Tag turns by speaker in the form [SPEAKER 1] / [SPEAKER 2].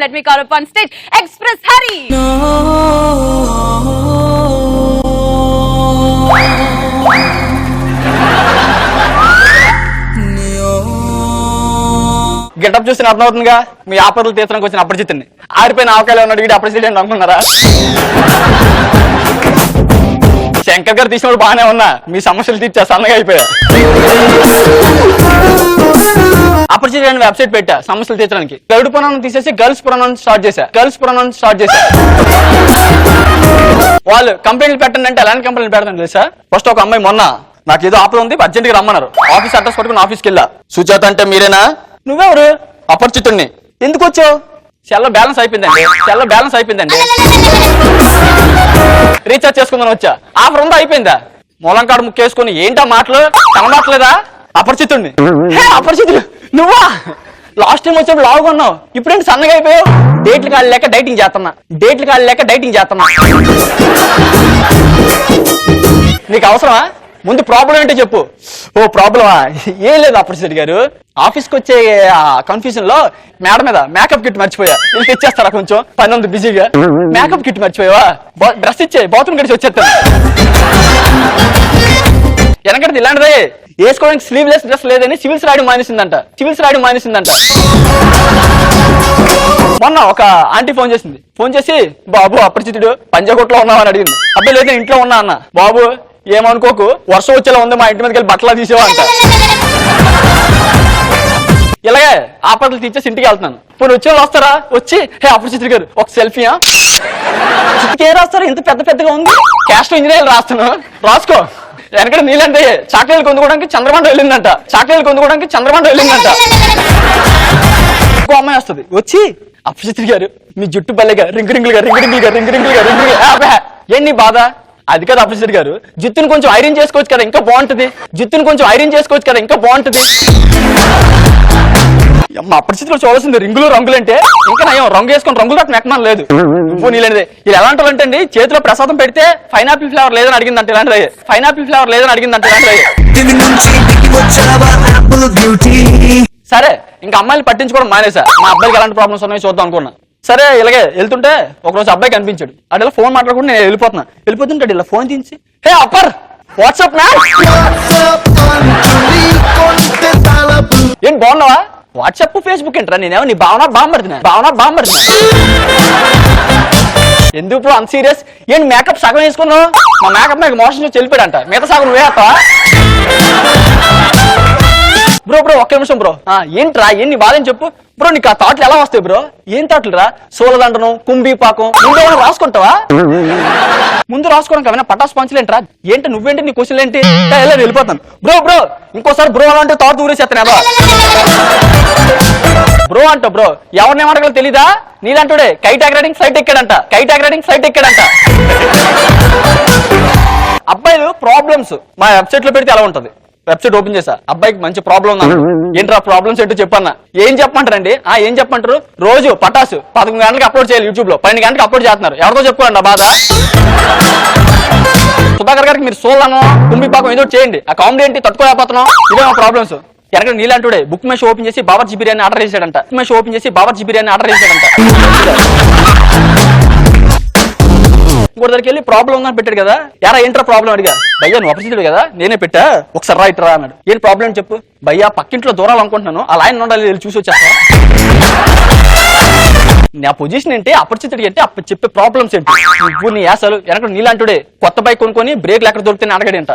[SPEAKER 1] Let me call upon stage Express Hari.
[SPEAKER 2] Getup చూసి అర్థమవుతుందిగా మీ ఆపదలు తీర్చడానికి వచ్చిన అపరిచితుడిని. ఆరిపోయిన ఆవకాయలు ఉన్నాడు వీడు అపరిచితుడు అనుకున్నారా? శంకర్ గారు తీసినప్పుడు బాగానే ఉన్నా, మీ సమస్యలు తీర్చా సన్నగా అయిపోయా. అపరిచితుడు అని వెబ్సైట్ పెట్టా సమస్యలు తీర్చడానికి. గరుడు పురాణం తీసేసి గర్ల్స్ పురాణం స్టార్ట్ చేశా. వాళ్ళు కంప్లైంట్లు పెట్టండి అంటే ఎలాంటి కంప్లైంట్ పెడతాను తెలుసా? ఫస్ట్ ఒక అమ్మాయి మొన్న నాకు ఏదో ఆపద ఉంది అర్జెంట్ గా రమ్మన్నారు. ఆఫీస్ అడ్రస్ పట్టుకుని ఆఫీస్కి వెళ్ళా. సుజాత అంటే మీరేనా? నువ్వెవరు? అపరిచితుడిని. ఎందుకు వచ్చావు? సెల్లో బ్యాలెన్స్ అయిపోయిందండి. రీఛార్జ్ చేసుకుందని వచ్చా. ఆఫర్ ఉందా? అయిపోయిందా? మూలం కార్డు ముక్కేసుకుని ఏంటా మాటలు కనబడట్లేదా? అపరిచితుడిని. అపరిచితుడు నువ్వా? లాస్ట్ టైం వచ్చేప్పుడు లావుగా ఉన్నావు, ఇప్పుడేంటి సన్నగా అయిపోయావు? డేట్లు కాళ్ళు లేక డైటింగ్ చేస్తున్నా. నీకు అవసరమా? ముందు ప్రాబ్లం ఏంటో చెప్పు. ఓ ప్రాబ్లమా? ఏం లేదు అపరిచితుడు గారు, ఆఫీస్కి వచ్చే కన్ఫ్యూజన్ లో మేడం మీద మేకప్ కిట్ మర్చిపోయా. వీళ్ళు తెచ్చేస్తారా? కొంచెం పని ఉంది బిజీగా. మేకప్ కిట్ మర్చిపోయావా? డ్రెస్ ఇచ్చే బాత్రూమ్ గడిచి వచ్చేస్తాను. వెనకటిది ఇలాంటిదే, వేసుకోవడానికి స్లీవ్లెస్ డ్రెస్ లేదని సివిల్స్ రాయడం మానేసిందంట. మొన్న ఒక ఆంటీ ఫోన్ చేసి బాబు అపరిచితుడు పంజాగుట్లో ఉన్నావని అడిగింది. అబ్బాయి లేదు ఇంట్లో ఉన్నా అన్న. బాబు ఏమనుకోకు, వర్షం వచ్చేలా ఉంది, మా ఇంటి మీదకి వెళ్ళి బట్టలా తీసేవంట. ఇలాగే ఆపదలు తీర్చేసి ఇంటికి వెళ్తున్నాను. ఇప్పుడు వచ్చే వాళ్ళు వస్తారా? వచ్చి హే అపరిచితుడు గారు ఒక సెల్ఫీయా? ఏ రాస్తారు? ఇంత పెద్దగా ఉంది. క్యాస్ట్ ఇంజనీర్ రాస్తాను, రాసుకో. వెనకడ నీళ్ళంటే చాక్లెట్లు కొందుకోవడానికి చంద్రమండ వెళ్ళిందంట. ఇంకో అమ్మాయి వస్తుంది, వచ్చి అపరిచితుడు గారు మీ జుట్టు బల్లెగా రింగురింగులుగా ఏంటి బాధ? అది కదా అపరిచితుడు గారు, జుట్టును కొంచెం ఐరన్ చేసుకోవచ్చు కదా ఇంకా బాగుంటది. మా అపరిచితులు చూడాల్సింది రింగులు రంగులంటే. ఇంకా నయం రంగు వేసుకొని రంగులు తట్టు నెక్కమని లేదు. నువ్వు నీళ్ళంటే ఇది ఎలాంటి అంటే అండి, చేతిలో ప్రసాదం పెడితే పైనాపిల్ ఫ్లేవర్ లేదని అడిగిందంటే ఇలాంటిది. సరే ఇంకా అమ్మాయిని పట్టించుకోవడం మానేసా. మా అబ్బాయికి ఎలాంటి ప్రాబ్లమ్స్ ఉన్నాయో చూద్దాం అనుకున్నా. సరే ఇలాగే వెళ్తుంటే ఒకరోజు అబ్బాయి కనిపించాడు. అటు ఇలా ఫోన్ మాట్లాడుకుంటే నేను వెళ్ళిపోతుంటాడు. ఇలా ఫోన్ తీసి హే అప్పర్ వాట్సాప్ నా ఏం బాగున్నావా? వాట్సాప్ ఫేస్బుక్ ఏంట్రా? నేనేమో నీ భావన బాంబడుతున్నా. ఎందుకు బ్రో అంత సీరియస్? ఏంటి మేకప్ సగం వేసుకున్నావు? మా మేకప్ నాకు మోషన్ వచ్చి వెళ్ళిపోయాడంట, మిగతా సగం నువ్వే వేస్తావా? బ్రో ఒక్క నిమిషం బ్రో. ఏంట్రా ఏంటి బాధని చెప్పు బ్రో. నీకు ఆ థాట్లు ఎలా వస్తాయి బ్రో? ఏం థాట్లు రా? సోలదండనం, కుంభీపాకం ముందు ఏమైనా రాసుకుంటావా? ముందు రాసుకోవడానికి ఏమైనా పటాస్ పంచలేంట్రా? ఏంటి నువ్వేంటి? నీ క్వశ్చన్ ఏంటి? వెళ్ళిపోతాను బ్రో. ఇంకోసారి బ్రో అలాంటి థాట్ ఊరేసేస్తాను. బ్రో అంట బ్రో ఎవరిని ఏమడగలో తెలీదా? నీలాంటుడే కైట్ ఎగరేటింగ్ ఫ్లైట్ ఎక్కాడంట. అబ్బాయిలు ప్రాబ్లమ్స్ మా వెబ్సైట్ లో పెడితే ఎలా ఉంటది? వెబ్సైట్ ఓపెన్ చేసా, అబ్బాయికి మంచి ప్రాబ్లం ఉందా? ఏంట్రా ప్రాబ్లమ్స్ ఏంటో చెప్పన్నా. ఏం చెప్పమంటారండి? ఏం చెప్పమంటారు? రోజు పటాసు 11 గంటలకు అప్లోడ్ చేయాలి, యూట్యూబ్ లో 12 గంటలకు అప్లోడ్ చేస్తున్నారు. ఎవరితో చెప్పుకోండి ఆ బాధ? సుధాకర్ గారికి మీరు సోలను కుంభిపాకం ఏదో చేయండి. ఆ కామెడీ ఏంటి తట్టుకోలేకపోతున్నాం? ఇదే మా ప్రాబ్లమ్స్. ఎనక నీలాంటుడే బుక్ మై షో ఓపెన్ చేసి బావర్చి బిర్యానీ ఆర్డర్ చేశాడంట. ఇంకోటి దగ్గరికి వెళ్ళి ప్రాబ్లం ఉందని పెట్టాడు కదా. యారా ఏంట్రా ప్రాబ్లం అడిగా. భయ్యా నువ్వు అపరిచితుడు కదా, నేనే పెట్టా, ఒకసారి రా అన్నాడు. ఏంటి ప్రాబ్లం చెప్పు. భయ్యా పక్కింట్లో దూరాలు అనుకుంటున్నాను, ఆ లైన్ ఉండాలి, చూసి వచ్చేస్తా. నా పొజిషన్ ఏంటి, అపరిచితుడికి ఏంటి, చెప్పే ప్రాబ్లమ్స్ ఏంటి? నువ్వు నీ యాసలు వెనక నీలాంటుడే కొత్త బైక్ కొనుక్కొని బ్రేక్లు ఎక్కడ దొరికితే అడగడేంట.